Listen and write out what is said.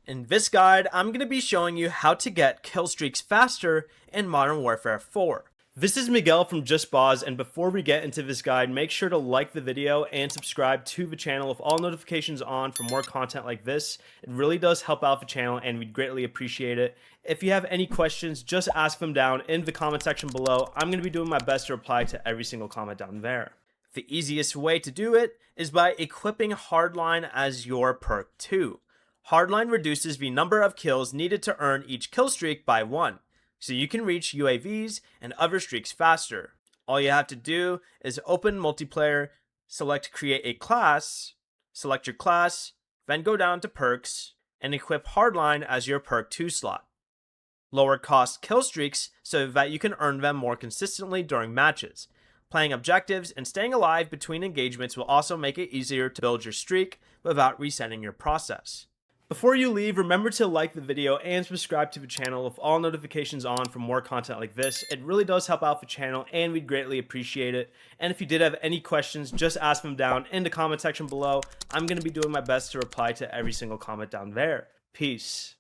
In this guide, I'm going to be showing you how to get kill streaks faster in Modern Warfare 4. This is Miguel from Just Boz, and before we get into this guide, make sure to like the video and subscribe to the channel with all notifications on for more content like this. It really does help out the channel and we'd greatly appreciate it. If you have any questions, just ask them down in the comment section below. I'm going to be doing my best to reply to every single comment down there. The easiest way to do it is by equipping Hardline as your perk 2. Hardline reduces the number of kills needed to earn each kill streak by 1, so you can reach UAVs and other streaks faster. All you have to do is open multiplayer, select create a class, select your class, then go down to perks, and equip Hardline as your perk 2 slot. Lower cost kill streaks so that you can earn them more consistently during matches. Playing objectives and staying alive between engagements will also make it easier to build your streak without resetting your process. Before you leave, remember to like the video and subscribe to the channel with all notifications on for more content like this. It really does help out the channel and we'd greatly appreciate it. And if you did have any questions, just ask them down in the comment section below. I'm going to be doing my best to reply to every single comment down there. Peace.